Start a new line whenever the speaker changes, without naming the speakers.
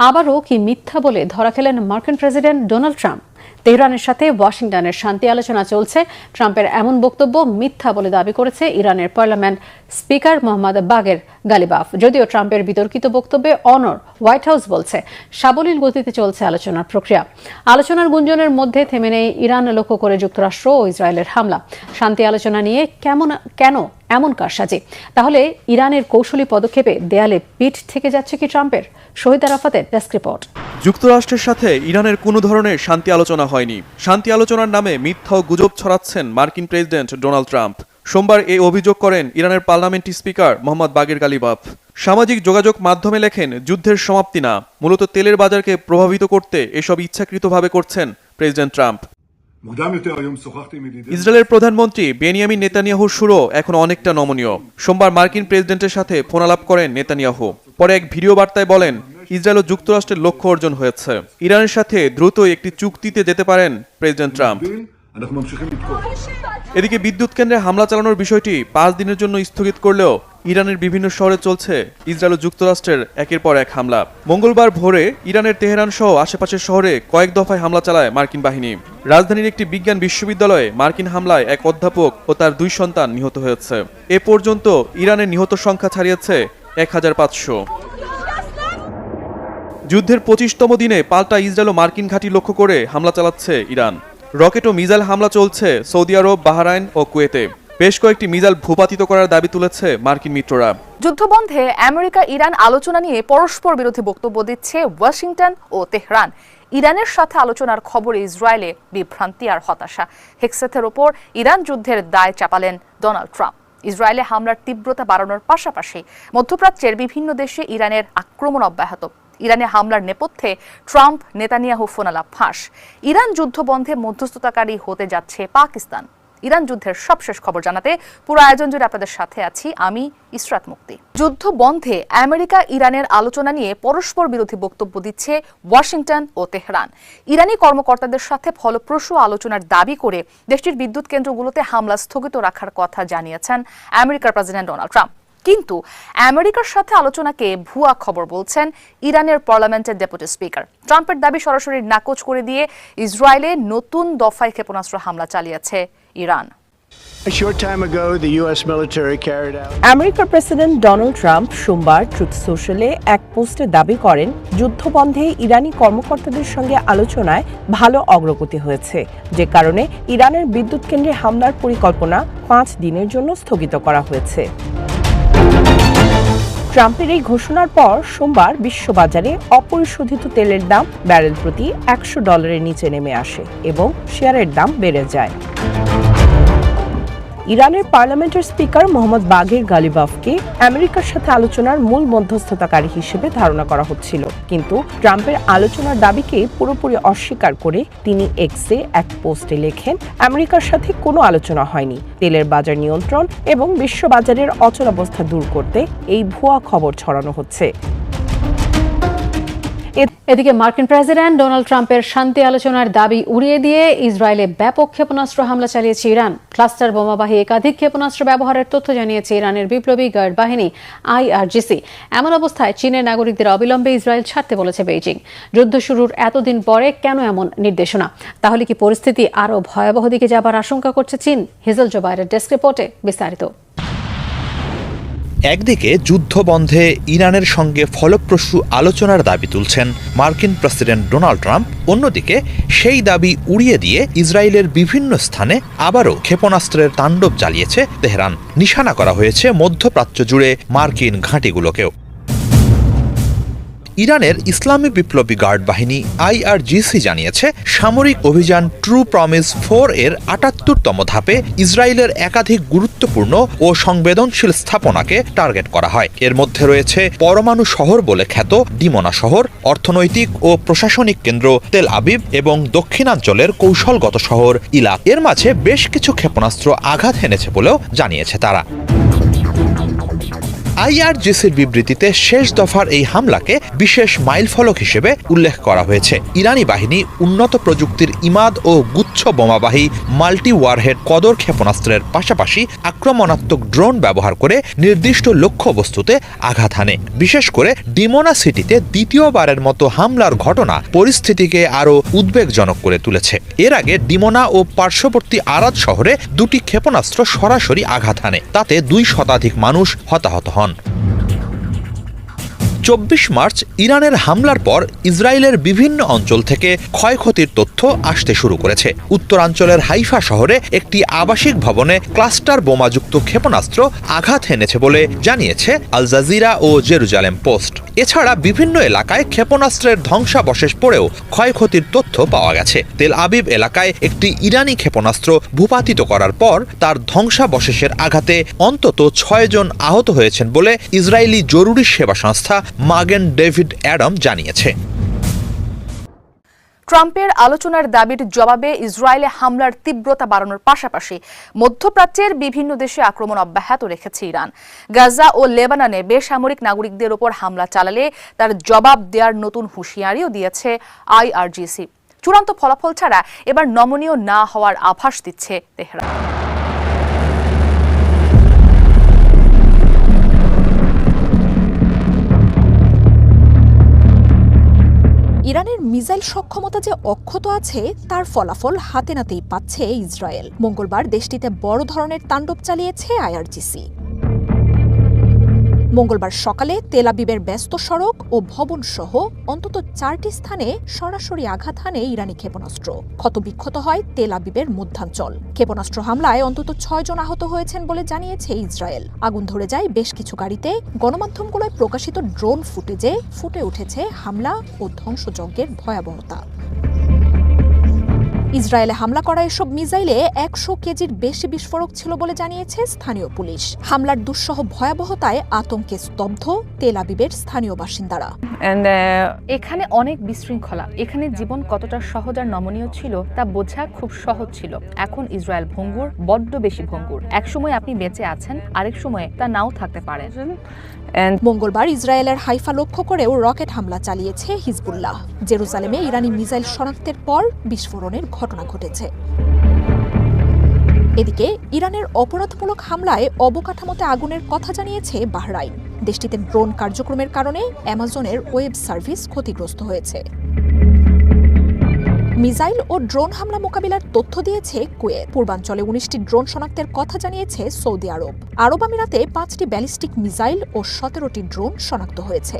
আবারও কি মিথ্যা বলে ধরা খেলেন মার্কিন প্রেসিডেন্ট ডোনাল্ড ট্রাম্প? তেহরানের সাথে ওয়াশিংটনের শান্তি আলোচনা চলছে। ট্রাম্পের এমন বক্তব্য মিথ্যা বলে দাবি করেছে ইরানের পার্লামেন্ট স্পিকার মোহাম্মদ বাগের গালিবাফ। যদিও ট্রাম্পের বিতর্কিত বক্তব্যে অনড়, হোয়াইট হাউস বলছে সাবলীল গতিতে চলছে আলোচনার প্রক্রিয়া। আলোচনার গুঞ্জনের মধ্যে থেমে নেই ইরান লক্ষ্য করে যুক্তরাষ্ট্র ও ইসরায়েলের হামলা। শান্তি আলোচনা নিয়ে কেন এমন কারসাজি? তাহলে ইরানের কৌশলী পদক্ষেপে দেয়ালে পিঠ থেকে যাচ্ছে কি ট্রাম্পের? শহীদ আরাফাতের ডেস্ক রিপোর্ট।
যুক্তরাষ্ট্রের সাথে ইরানের কোনো ধরনের শান্তি আলোচনা হয়নি। শান্তি আলোচনার নামে মিথ্যা ও গুজব ছড়াচ্ছেন মার্কিন প্রেসিডেন্ট ডোনাল্ড ট্রাম্প। সোমবার এই অভিযোগ করেন ইরানের পার্লামেন্টারি স্পিকার মোহাম্মদ বাগের গালিবাফ। সামাজিক যোগাযোগ মাধ্যমে লেখেন, যুদ্ধের সমাপ্তি না, মূলত তেলের বাজারকে প্রভাবিত করতে এসব ইচ্ছাকৃতভাবে করছেন প্রেসিডেন্ট ট্রাম্প। ইসরায়েলের প্রধানমন্ত্রী বেনিয়ামিন নেতানিয়াহুর সুরও এখন অনেকটা নমনীয়। সোমবার মার্কিন প্রেসিডেন্টের সাথে ফোনালাপ করেন নেতানিয়াহু। পরে এক ভিডিও বার্তায় বলেন, ইসরায়েল ও যুক্তরাষ্ট্রের লক্ষ্য অর্জন হয়েছে। ইরানের সাথে দ্রুতই একটি চুক্তিতে যেতে পারেন প্রেসিডেন্ট ট্রাম্প। এদিকে বিদ্যুৎ কেন্দ্রে হামলা চালানোর বিষয়টি 5 দিনের জন্য স্থগিত করলেও ইরানের বিভিন্ন শহরে চলছে ইসরায়েল ও যুক্তরাষ্ট্রের একের পর এক হামলা। মঙ্গলবার ভোরে ইরানের তেহরান সহ আশেপাশের শহরে কয়েক দফায় হামলা চালায় মার্কিন বাহিনী। রাজধানীর একটি বিজ্ঞান বিশ্ববিদ্যালয়ে মার্কিন হামলায় এক অধ্যাপক ও তার 2 সন্তান নিহত হয়েছে। এ পর্যন্ত ইরানের নিহত সংখ্যা ছাড়িয়েছে 1500। যুদ্ধের 25তম দিনে পাল্টা ইসরায়েল ও মার্কিন ঘাঁটি লক্ষ্য করে হামলা চালাচ্ছে ইরান। রকেট ও মিসাইল হামলা চলছে সৌদি আরব, বাহরাইন ও কুয়েতে। বেশ কয়েকটি মিসাইল ভূপাতিত করার দাবি তুলেছে মার্কিন মিত্ররা।
যুদ্ধবন্ধে আমেরিকা ইরান আলোচনা নিয়ে পরস্পর বিরোধী বক্তব্য দিচ্ছে ওয়াশিংটন ও তেহরান। ইরানের সাথে আলোচনার খবরে ইসরায়েলে বিভ্রান্তি আর হতাশা। হেক্সাথের ওপর ইরান যুদ্ধের দায় চাপালেন ডোনাল্ড ট্রাম্প। ইসরায়েলে হামলার তীব্রতা বাড়ানোর পাশাপাশি মধ্যপ্রাচ্যের বিভিন্ন দেশে ইরানের আক্রমণ অব্যাহত। ইরানে হামলার নেপথ্যে ট্রাম্প নেতানিয়াহু ফোনালাপ ফাঁস। ইরান যুদ্ধবন্ধে মধ্যস্থতাকারী হতে যাচ্ছে পাকিস্তান। ইরান যুদ্ধের সবশেষ খবর জানাতে পুরো আয়োজন জুড়ে আপনাদের সাথে আছি আমি ইসরাত মুক্তি। যুদ্ধ বন্ধে আমেরিকা ইরানের আলোচনা নিয়ে পরস্পর বিরোধী বক্তব্য দিচ্ছে ওয়াশিংটন ও তেহরান। ইরানি কর্মকর্তাদের সাথে ফলপ্রসূ আলোচনার দাবি করে দেশটির বিদ্যুৎ কেন্দ্রগুলোতে হামলা স্থগিত রাখার কথা জানিয়েছেন আমেরিকার প্রেসিডেন্ট ডোনাল্ড ট্রাম্প। কিন্তু আমেরিকার সাথে আলোচনাকে ভুয়া খবর বলছেন ইরানের পার্লামেন্টের ডেপুটি স্পিকার। ট্রাম্পের দাবি সরাসরি নাকচ করে দিয়ে ইসরায়েলে নতুন দফায় ক্ষেপণাস্ত্র হামলা চালিয়েছে ইরান।
আমেরিকার প্রেসিডেন্ট ডোনাল্ড ট্রাম্প সোমবার ট্রুথ সোশ্যালে এক পোস্টে দাবি করেন, যুদ্ধবন্ধে ইরানি কর্মকর্তাদের সঙ্গে আলোচনায় ভালো অগ্রগতি হয়েছে, যে কারণে ইরানের বিদ্যুৎ কেন্দ্রে হামলার পরিকল্পনা 5 দিনের জন্য স্থগিত করা হয়েছে। ট্রাম্পের এই ঘোষণার পর সোমবার বিশ্ববাজারে অপরিশোধিত তেলের দাম ব্যারেল প্রতি $100 নিচে নেমে আসে এবং শেয়ারের দাম বেড়ে যায়। ইরানের পার্লামেন্টের স্পিকার মোহাম্মদ বাগের গালিবাফকে আমেরিকার সাথে আলোচনার মূল মধ্যস্থতাকারী হিসেবে ধারণা করা হচ্ছিল, কিন্তু ট্রাম্পের আলোচনার দাবিকে পুরোপুরি অস্বীকার করে তিনি এক্সে এক পোস্টে লেখেন, আমেরিকার সাথে কোনো আলোচনা হয়নি। তেলের বাজার নিয়ন্ত্রণ এবং বিশ্ববাজারের অচলাবস্থা দূর করতে এই ভুয়া খবর ছড়ানো হচ্ছে।
এদিকে মার্কিন প্রেসিডেন্ট ডোনাল্ড ট্রাম্পের শান্তি আলোচনার দাবি উড়িয়ে দিয়ে ইসরায়েলে ব্যাপক ক্ষেপণাস্ত্র হামলা চালিয়েছে ইরান। ক্লাস্টার বোমাবাহী একাধিক ক্ষেপণাস্ত্র ব্যবহারের তথ্য জানিয়েছে ইরানের বিপ্লবী গার্ড বাহিনী IRGC। এমন অবস্থায় চীনের নাগরিকদের অবিলম্বে ইসরায়েল ছাড়তে বলেছে বেইজিং। যুদ্ধ শুরুর এতদিন পরে কেন এমন নির্দেশনা? তাহলে কি পরিস্থিতি আরও ভয়াবহ দিকে যাবার আশঙ্কা করছে চীন? হিজল জোবায়ের ডেস্ক রিপোর্টে বিস্তারিত।
একদিকে যুদ্ধবন্ধে ইরানের সঙ্গে ফলপ্রসূ আলোচনার দাবি তুলছেন মার্কিন প্রেসিডেন্ট ডোনাল্ড ট্রাম্প, অন্যদিকে সেই দাবি উড়িয়ে দিয়ে ইসরায়েলের বিভিন্ন স্থানে আবারও ক্ষেপণাস্ত্রের তাণ্ডব চালিয়েছে তেহরান। নিশানা করা হয়েছে মধ্যপ্রাচ্য জুড়ে মার্কিন ঘাঁটিগুলোকেও। ইরানের ইসলামী বিপ্লবী গার্ড বাহিনী IRGC জানিয়েছে, সামরিক অভিযান ট্রু প্রমিস 4 এর ৭৮তম ধাপে ইসরায়েলের একাধিক গুরুত্বপূর্ণ ও সংবেদনশীল স্থাপনাকে টার্গেট করা হয়। এর মধ্যে রয়েছে পরমাণু শহর বলে খ্যাত ডিমোনা শহর, অর্থনৈতিক ও প্রশাসনিক কেন্দ্র তেল আবিব এবং দক্ষিণাঞ্চলের কৌশলগত শহর ইলাক। এর মাঝে বেশ কিছু ক্ষেপণাস্ত্র আঘাত হেনেছে বলেও জানিয়েছে তারা। আইআরজিসির বিবৃতিতে শেষ দফার এই হামলাকে বিশেষ মাইলফলক হিসেবে উল্লেখ করা হয়েছে। ইরানি বাহিনী উন্নত প্রযুক্তির ইমাদ ও গুচ্ছ বোমাবাহী মাল্টি ওয়ারহেড কদর ক্ষেপণাস্ত্রের পাশাপাশি আক্রমণাত্মক ড্রোন ব্যবহার করে নির্দিষ্ট লক্ষ্যবস্তুতে আঘাত হানে। বিশেষ করে ডিমোনা সিটিতে দ্বিতীয়বারের মতো হামলার ঘটনা পরিস্থিতিকে আরও উদ্বেগজনক করে তুলেছে। এর আগে ডিমোনা ও পার্শ্ববর্তী আরাদ শহরে দুটি ক্ষেপণাস্ত্র সরাসরি আঘাত হানে, তাতে 2 শতাধিক মানুষ হতাহত হন। 24 মার্চ ইরানের হামলার পর ইসরায়েলের বিভিন্ন অঞ্চল থেকে ক্ষয়ক্ষতির তথ্য আসতে শুরু করেছে। উত্তরাঞ্চলের হাইফা শহরে একটি আবাসিক ভবনে ক্লাস্টার বোমাযুক্ত ক্ষেপণাস্ত্র আঘাত হেনেছে বলে জানিয়েছে আল জাজিরা ও জেরুজালেম পোস্ট। এছাড়া বিভিন্ন এলাকায় ক্ষেপণাস্ত্রের ধ্বংসাবশেষ পড়েও ক্ষয়ক্ষতির তথ্য পাওয়া গেছে। তেল আবিব এলাকায় একটি ইরানি ক্ষেপণাস্ত্র ভূপাতিত করার পর তার ধ্বংসাবশেষের আঘাতে অন্তত 6 জন আহত হয়েছেন বলে ইসরায়েলি জরুরি সেবা সংস্থা মাগেন ডেভিড অ্যাডাম জানিয়েছে।
ট্রাম্পের আলোচনার দাবির জবাবে ইসরায়েলে হামলার তীব্রতা বাড়ানোর পাশাপাশি মধ্যপ্রাচ্যের বিভিন্ন দেশে আক্রমণ অব্যাহত রেখেছে ইরান। গাজা ও লেবাননে বেসামরিক নাগরিকদের ওপর হামলা চালালে তার জবাব দেওয়ার নতুন হুঁশিয়ারিও দিয়েছে আইআরজিসি। চূড়ান্ত ফলাফল ছাড়া এবার নমনীয় না হওয়ার আভাস দিচ্ছে তেহরান।
ইরানের মিসাইল সক্ষমতা যে অক্ষত আছে তার ফলাফল হাতে নাতেই পাচ্ছে ইসরায়েল। মঙ্গলবার দেশটিতে বড় ধরনের তাণ্ডব চালিয়েছে আইআরজিসি। মঙ্গলবার সকালে তেল আবিবের ব্যস্ত সড়ক ও ভবন সহ অন্তত 4টি স্থানে সরাসরি আঘাত হানে ইরানি ক্ষেপণাস্ত্র। ক্ষতবিক্ষত হয় তেল আবিবের মধ্যাঞ্চল। ক্ষেপণাস্ত্র হামলায় অন্তত 6 জন আহত হয়েছেন বলে জানিয়েছে ইসরায়েল। আগুন ধরে যায় বেশ কিছু গাড়িতে। গণমাধ্যমগুলোয় প্রকাশিত ড্রোন ফুটেজে ফুটে উঠেছে হামলা ও ধ্বংসযজ্ঞের ভয়াবহতা। ইসরায়েলে হামলা করা এসব মিসাইলে 100 কেজির বেশি বিস্ফোরক ছিল বলে জানিয়েছে স্থানীয় পুলিশ। হামলার দুঃসহ ভয়াবহতায় আতঙ্কে স্তব্ধ তেল আবিবের স্থানীয় বাসিন্দারা।
এখানে অনেক বিশৃঙ্খলা। এখানে জীবন কতটা সহজ আর নমনীয় ছিল তা বোঝা খুব সহজ ছিল। এখন ইসরায়েল ভঙ্গুর, বড্ড বেশি ভঙ্গুর। একসময় আপনি বেঁচে আছেন, আরেক সময় তা নাও থাকতে পারে।
মঙ্গলবার ইসরায়েলের হাইফা লক্ষ্য করেও রকেট হামলা চালিয়েছে হিজবুল্লাহ। জেরুজালেমে ইরানি মিসাইল শনাক্তের পর বিস্ফোরণের ঘটনা ঘটেছে। এদিকে ইরানের অপরাধমূলক হামলায় অবকাঠামোতে আগুনের কথা জানিয়েছে বাহরাইন। দেশটিতে ড্রোন কার্যক্রমের কারণে অ্যামাজনের ওয়েব সার্ভিস ক্ষতিগ্রস্ত হয়েছে। মিসাইল ও ড্রোন হামলা মোকাবিলার তথ্য দিয়েছে কুয়েত। পূর্বাঞ্চলে 19টি ড্রোন শনাক্তের কথা জানিয়েছে সৌদি আরব। আরব আমিরাতে 5টি ব্যালিস্টিক মিসাইল ও 17টি ড্রোন শনাক্ত হয়েছে।